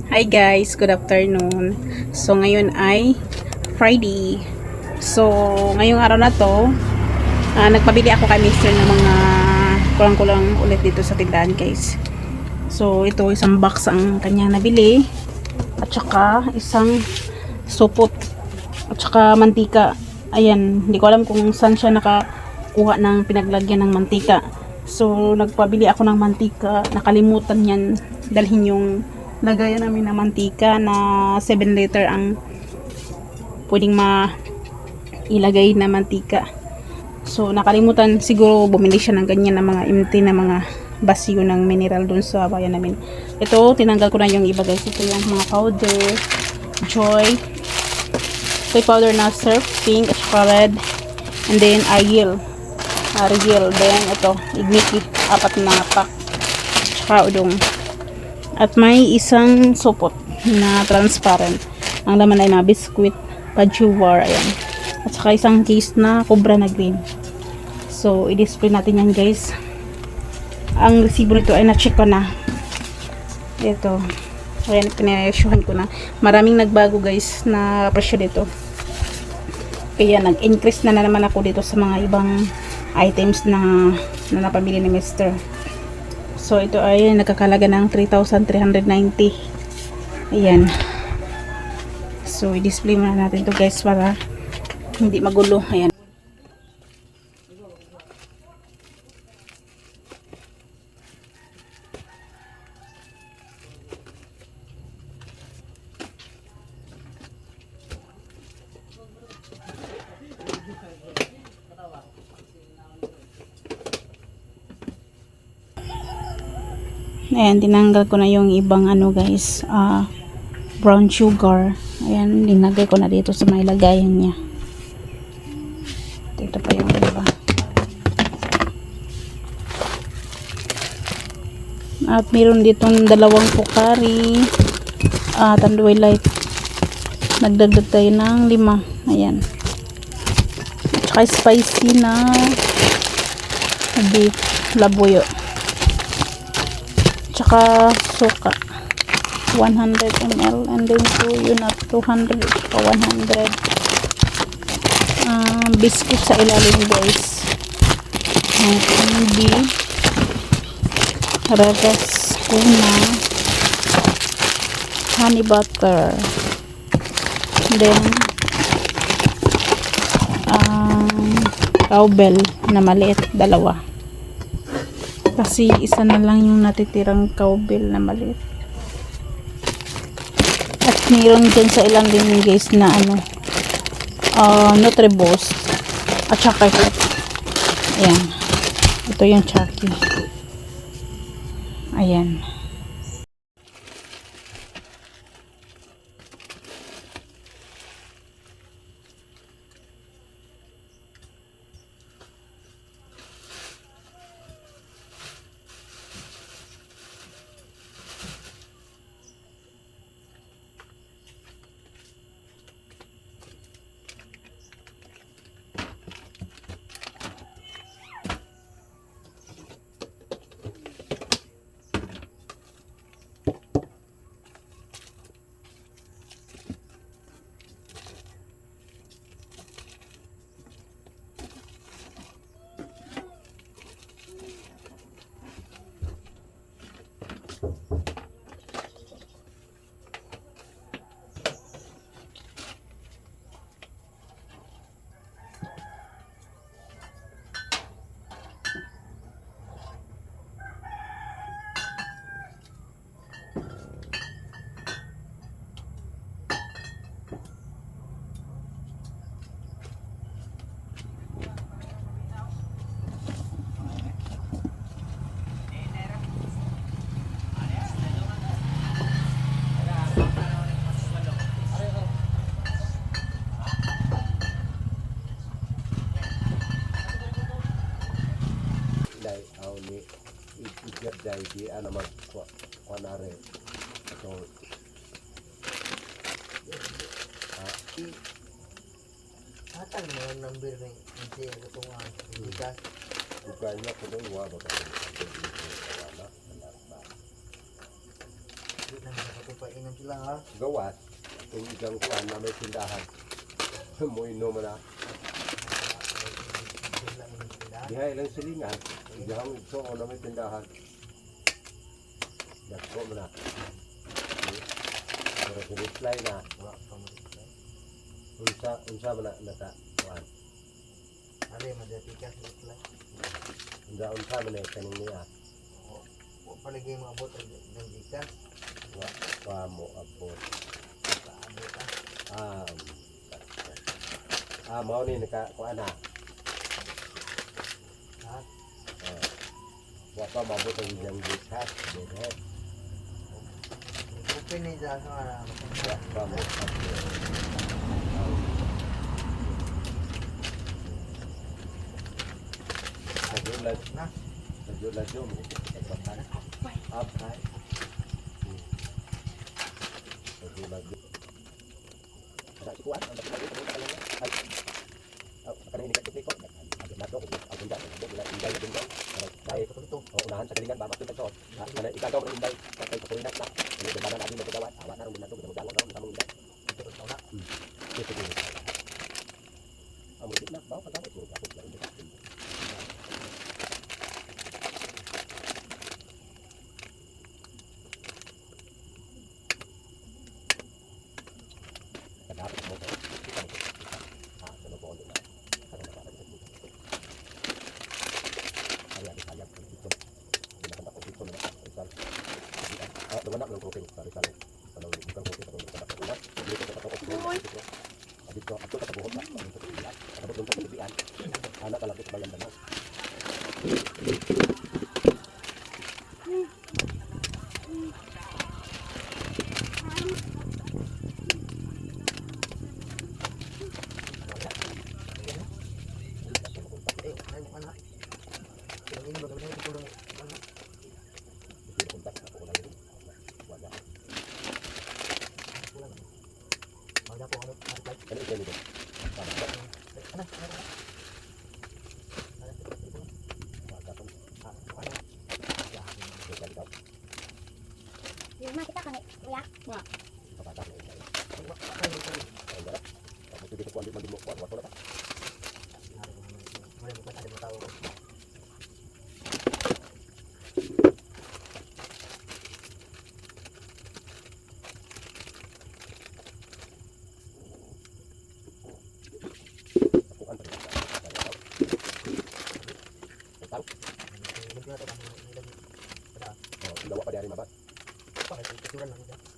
Hi guys, good afternoon. So ngayon ay Friday. So ngayong araw na to, nagpabili ako kay Mr. ng mga kulang-kulang ulit dito sa tindahan guys. So ito isang box ang kanya nabili at saka isang supot at saka mantika. Ayan, hindi ko alam kung saan siya nakakuha ng pinaglagyan ng mantika. So nagpabili ako ng mantika, nakalimutan yan dalhin yung lagayan namin ng mantika na 7 liter ang pwedeng ilagay na mantika. So nakalimutan siguro bumili siya ng ganyan na mga empty na mga basyo ng mineral dun sa bayan namin. Ito tinanggal ko na yung iba guys. Ito yung mga powder, joy, soy powder na surf, pink at saka red, and then Ariel, then ito ignite, 4 na pack at saka udong. At may isang supot na transparent. Ang laman ay na biscuit, pajuwar, ayan. At saka isang case na cobra na green. So, i-display natin yan guys. Ang resibo nito ay na-check ko na. Ito. Ayan, pinaresyuhan ko na. Maraming nagbago guys na presyo dito. Kaya nag-increase na naman ako dito sa mga ibang items na napamili ni Mr. So ito ay nakakalaga ng 3,390. Ayan. So i-display muna natin to guys para hindi magulo. Ayan. Ayan, tinanggal ko na yung ibang ano guys, brown sugar. Ayan, linagay ko na dito sa may lagayan niya. Ito pa yung iba. At meron ditong dalawang Pocari, Tanduay Light. Nagdagdag tayo ng 5. Ayan. At saka spicy na beef labuyo. Tsaka suka 100 ml and then yun at 200 o 100 biscuit sa ilalim guys, candy, ragas kuna, honey butter, then cowbell na maliit, 2 kasi isa na lang yung natitirang cowbell na maliit. At mayroon dyan sa ilang din guys na Nutriboost at saka ayan, ito yung Chucky. Ayan. Ikat dahil di magkuanare itong Atang mga number ni hindi ako tunga hindi ka bukannya ko doon wala ka hindi na ako pa ina Inom sila ha. gawas. Kung isang kuan na may tindahan. Mo inom na. Sila inom sila. Diha ilang silingan. Diha ang so na may tindahan. Dako mo na. Pero siniply na. Wala pa mo sila. Unsa man na nata kuan. Ari, madatikas sila. Unsa man na kaning niya. Huwag palagi mga abot ng dikas. Wa mo abot. Kaabot ha. Mao ni naka kuan na. Ha? Wa pa mabot ang iyang gikas. Diha. Open ni dyan sa mga Wa pa mo abot. Nagulat na. nagulat yo mo. Up high. Nagulat yo. Sa kuan ang nagulat mo kala ay. Kanang ini kasi ko. Ang nato ko ang ganda ng bulan inday din ko. Kay Ito. o unahan sa galingan ba matun sa kana ikagaw ng inday kay ko rin na. Ini ba na adin magdawat. Awa na ron nato magdawat na kamong inday. Ito na. Ito din. Ang mudik na ba pagawat mo ako sa inday. Dapat mo sa sa po na kada na para dito. Kaya di kaya ko dito. Pinakanta ko dito na isal. Dumanak ng protein sa isal. Ano yung bukan protein sa ulat. Dito sa katok ko. Dito ato sa buhok na. Ano dito sa bibian. Anak kalapit bayan na. Ano? Ini bagaimana itu kurang mana? Kontak ako na rin. Wala. Ada po ano? Ano ito nito? Ano? Yung mga kita kami, kuya. Boleh bukan ada mau tahu. Mungkin atau kamu ini lagi. Ada apa? Pakai kecuran lagi.